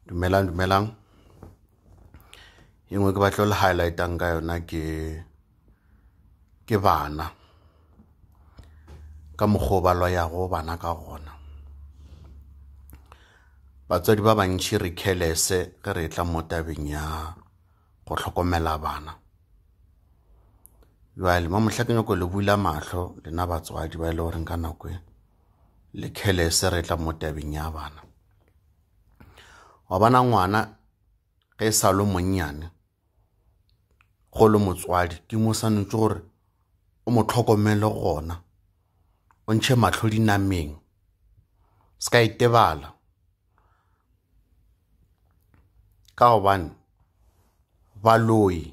Dumelang. Engwe ke batla le highlightang ka yona ke bana. Ka mokgwa ba loya go bana ka gona. Batswadi ba bantši re careless ge re tla mo tabeng ya go hlokomela bana. Jwale mo mohlakeng go le bula mahlo lena batswadi ba ile gore nka nako le careless re tla mo tabeng ya bana. Wa bana ngwana ge sa lo monnyane go le motswadi ke mo sanetse gore o mo tlhokomele gona o ntshe mahlo dinameng ska itebala ka gobane baloi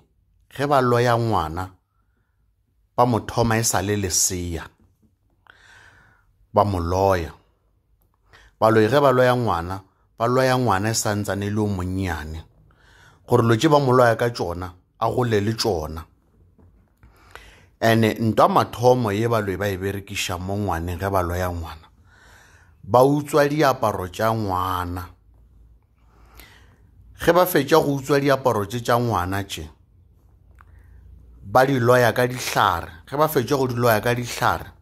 ge ba loya ngwana ba mo thoma e sa le leseya ba mo loya. Baloi ge ba loya ngwana e sa ntsane le o monnyane gore lo tše ba mo loya ka tšona a gole le tšona. Ene ntwa mathomo ye baloi ba e berekiša mo ngwaneng ge ba loya ngwana ba utswa diaparo tša ngwana. Ge ba fetša go utswa diaparo tša ngwana tše ba di loya ka dihlare. Ge ba fetša go di loya ka dihlare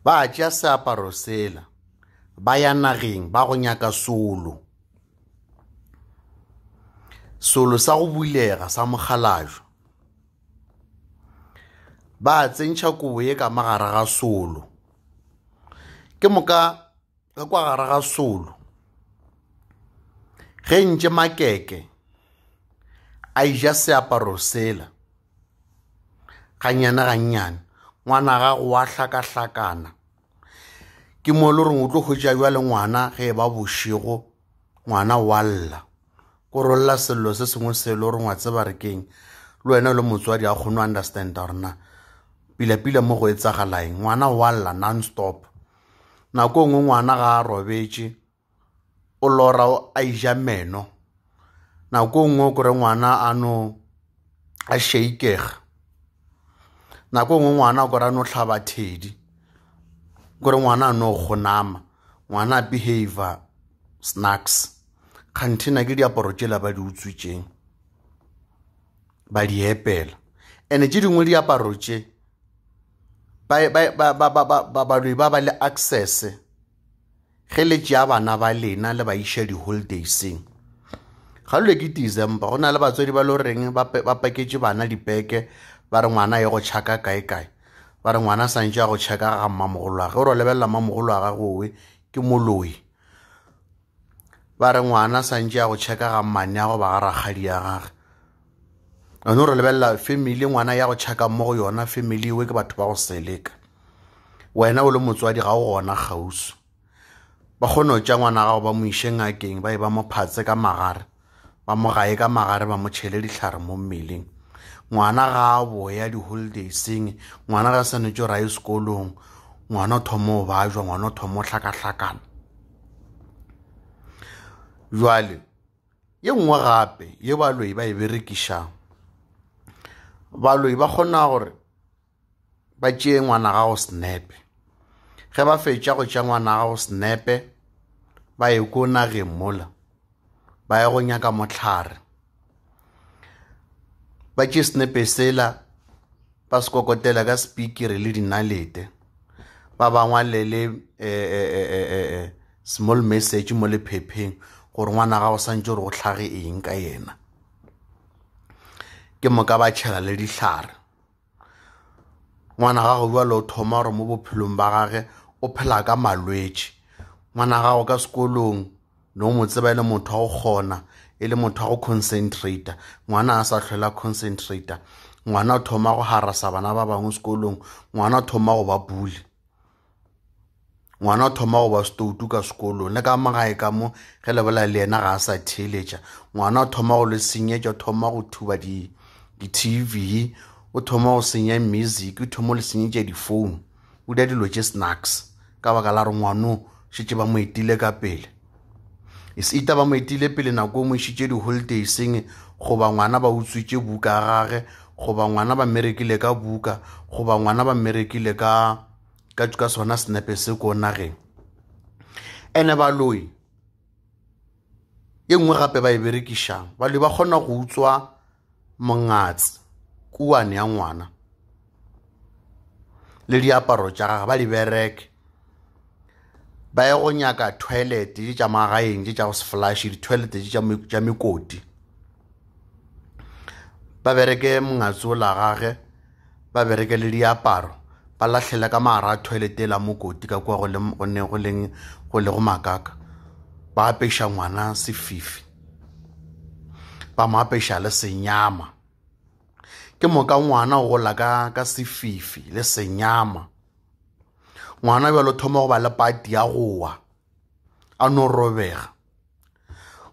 ba tšea seaparo sela ba ya nageng ba go nyaka solo sa go bulega sa mogalajo. Ba tsentšha kobo ye ka magare ga solo ke moka ka kwa gare ga solo ge ntše makeke a ija seaparo sela gannyane ngwana ga go a hlakahlakana. Ke mo le gore o tlo hwetša bjale ngwana ge ba bošego ngwana wa lla ko rolla sello se sengwe se le gore ngwa tseba re keng le wena le motswadi a kgone understand gore na pila mo go etsagalaeng. Ngwana wa lla non-stop. Nako ngwe ngwana ga a robetše o lora a ija meno. Nako ngwe kore ngwana a shaikega. Nako ngwe ngwana kore a no hlaba thedi kore ngwana a no kgonama ngwana a behavior snacks. Kganthina ke diaparo tšela ba di utswitšeng ba di epela. Ene tše dingwe diaparo tše baloi ba le access ge le tšea bana ba lena le ba iša di-holidayseng. Ga lwe ke December go na le batswadi ba le reng ba paketše bana dipeke ba re ngwana ye go tšhaka kae ba re ngwana santše a go tšheka ga mmamogolo wa ge. Ore o lebelela mmamogolo wa gagwe owe ke moloi. Ba re ngwana santše a go tšheka ga mmane ya go ba ga rakgadi ya gage. Ane ore lebelela family ngwana ya go tšhaka mo go yona family ewe ke batho ba go seleka. Wena o le motswadi ga o gona kgausu ba kgone go tša ngwana gago ba mo iše ngakeng ba e ba mo phatse ka magare ba mo gae ka magare ba mo tšhele dihlare mo mmeleng. Ngwana ga a boya di-holidayseng ngwana ga sanetše ra ye sekolong ngwana o thoma o bajwa ngwana o thoma o hlakahlakana. Jwale ye nngwe gape ye baloi ba e berekišang baloi ba kgona gore ba tšee ngwana gago snape. Ge ba fetša go tšea ngwana gago snape ba ye ko nageng mola ba ye go nyaka mohlare ba tšee snape sela ba se kokotela ka speakere le dinalete ba bangwa le small message mo lephepheng gore ngwana gago santše gore go hlage eng ka yena. Ke moka ba tšhela le dihlare. Ngwana gago bjale o thoma gore mo bophelong ba gage o phela ka malwetši. Ngwana gago ka sekolong no mo tseba e le motho wa go kgona e le motho wa go concentrata. Ngwana a sa hlola concentrata. Ngwana o thoma go harasa bana ba bangwe sekolong. Ngwana o thoma go ba bully. Ngwana o thoma go ba stoutu ka sekolong le ka magae ka mo ge lebola le yena ga a sa theeletša. Ngwana o thoma go le senyetša o thoma go thuba di-TV o thoma go senya music o thoma le senyetša di-phone o dia dilo tše snacks ka baka la re ngwano šetše ba mo etile ka pele. E se ita ba mo etile pele nako mo išitše di-holidayseng goba ngwana ba utswitše buka ya gage goba ngwana ba merekile ka buka goba ngwana ba merekile ka sona senepe se ko nageng. Ene baloi e nngwe gape ba e berekišang baloi ba kgona go utswa mongatse kuane ya ngwana le diaparo tša gagwe ba di bereke ba ye go nyaka toilet tša magaeng tša go se flash di-toilet tša mekoti ba bereke mongatse o la gage ba bereke le diaparo ba lahlela ka mara toilet la mokoti ka kwa go le go makaka ba apesha ngwana sefifi ba mo apesha le senyama ke moka ngwana go la ka sefifi le senyama ngwana bjalo thoma go ba le pati ya gowa a no robega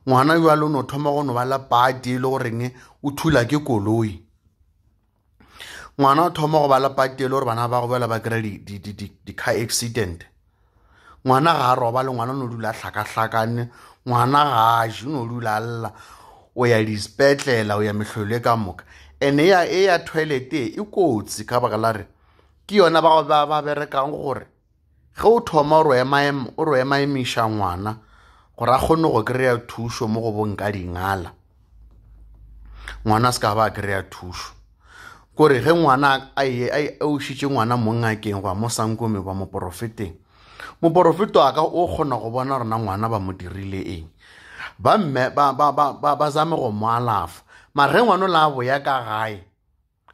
ngwana bjalo no thoma go no ba le pati le goreng o thula ke koloi ngwana o thoma go ba le pati le gore bana ba go bela ba kry di-car accident ngwana ga a roba le ngwana o no dula hlakahlakane ngwana ga a je o no dula lla o ya dispetlela o ya mehlolo ka moka ene ya toilet e kotsi ka baka la re ke yona ba berekang gore ge o thoma o ro emiša ngwana gore a kgone go kry-a thušo mo go bonka dingala ngwana se ka ba a kry-a thušo kore ge ngwana a ušitše ngwana mo ngakeng goa mo sankome goa moporofeteng moporofeto a ka o kgona go bona rona ngwana ba mo dirile eng ba mme ba zame go mo alafa mara ge ngwana o la boya ka gae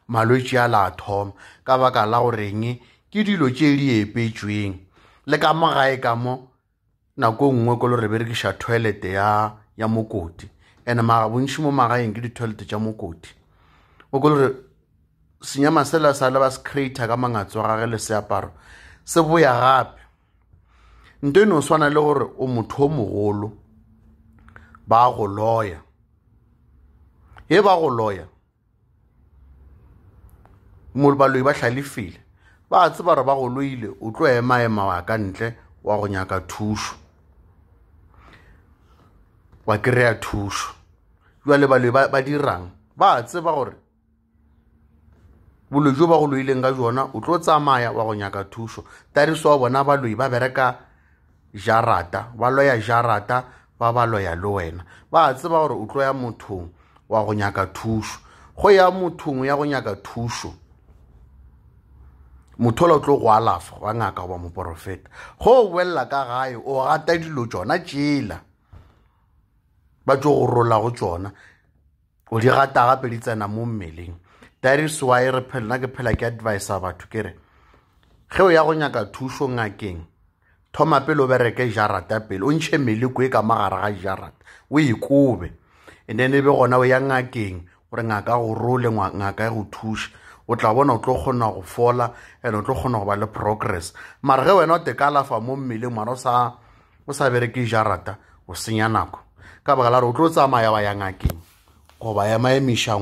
malwetši a la thoma ka baka la goreng ke dilo tše di epetšweng le ka mo gae ka mo nako nngwe ko le re berekiša toilet ya mokoti ene bontši mo magaeng ke di-toilet tša mokoti o ko le re senyama sela sa le ba se creator ka mangatse wa gage le seaparo se boya gape nto e no swana le gore o motho o mogolo ba go loya he ba go loya baloi ba hlalefile ba tseba re ba go loile o tlo ema wa ka ntle wa go nyaka thušo wa kry-a thušo jwale baloi ba dirang ba tseba gore boloi jo ba go loileng ka jona o tlo tsamaya wa go nyaka thušo tariso wa bona baloi ba bereka jarata ba loya jarata ba loya le wena ba tseba gore o tlo ya mothong wa go nyaka thušo go ya mothong ya go nyaka thušo mothola o tlo go alafa wa ngaka wa moporofeta go o boelela ka gae o gata dilo tsona tšela ba tlo go rola go tsona o di gata gape di tsena mo mmeleng that is why re phela ke phela ke advise batho ke re ge o ya go nyaka thušo ngakeng thoma pele o bereke jarata pele o ntšhe meleko e ka magare ga jarata o ikobe and then e be gona o ya ngakeng gore ngaka go role ngaka e go thuša o tla bona o tlo kgona go fola and o tlo kgona go ba le progress mara ge wena o te ka alafa mo mmeleng mara o sa bereke jarata o senya nako ka baka la re o tlo tsamaya wa ya ngakeng go ba emiša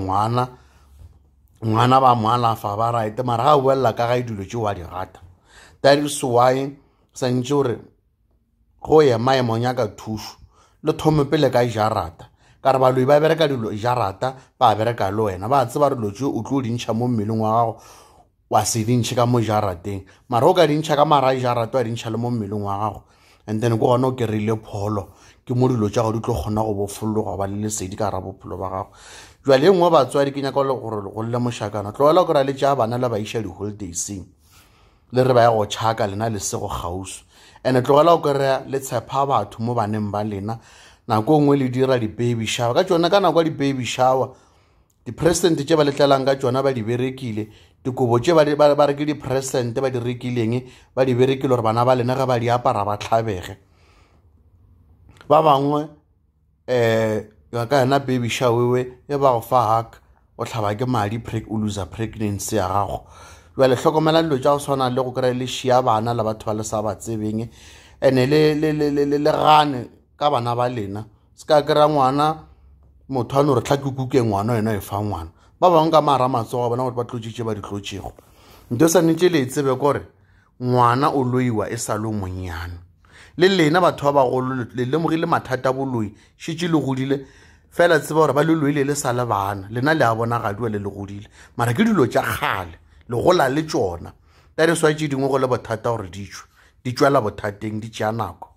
ngwana ba mo alafa ba right mara ga o boelela ka ga dilo tše wa di gata that is why santše gore go ema nyaka thušo le thome pele ka jarata ka re baloi ba bereka dilo jarata ba bereka le wena ba tseba re dilo tše o tlo dintšha mo mmeleng wa gago wa se dintšhe ka mo jarateng mara o ka dintšha ka mara jarata wa dintšha le mo mmeleng wa gago and then go gona o kereile pholo ke mo dilo tša go di tlo kgona go bofologa ba le lesedi ka ra bophelo ba gago jwale e nngwe batswadi ke nyaka gore go le mošakana tlogela gore le tša bana le ba iša di-holidaysing le re ba ya go tšhaka lena le se go gausu and tlogela go kry-a le tshepa batho mo baneng ba lena nako nngwe le dira di-baby shower ka tsona ka nako ya di-baby shower di-present tše ba letlelang ka tsona ba di berekile dikobo tše ba re ke di-present ba di rekileng ba di berekile gore bana ba lena ge ba di apara ba tlhabege ba bangwe ka yona baby shower e ba go fa hak o tlhaba ke madi o loser pregnancy ya gago jwale hlokomela dilo tša go tshwana le go kry-a le šia bana le batho ba le sa ba tsebeng ene le gane ka bana ba lena se ka kry-a ngwana motho a no re tlhakekuke ngwana yena e fa ngwana ba bangwe ka mara matsogo bona gore ba tlotšitše ba di tlotšego nto sa netse le tsebe kore ngwana o loiwa e sa le monyane le lena batho ba bagolo le lemogile mathata boloi šitše le godile fela tseba gore ba le loile le sa le bana lena le a bona gadiwa le godile mara ke dilo tša kgale le gola le tšona tare swa tše dingwe go le bothata gore di tšwela bothateng di tšea nako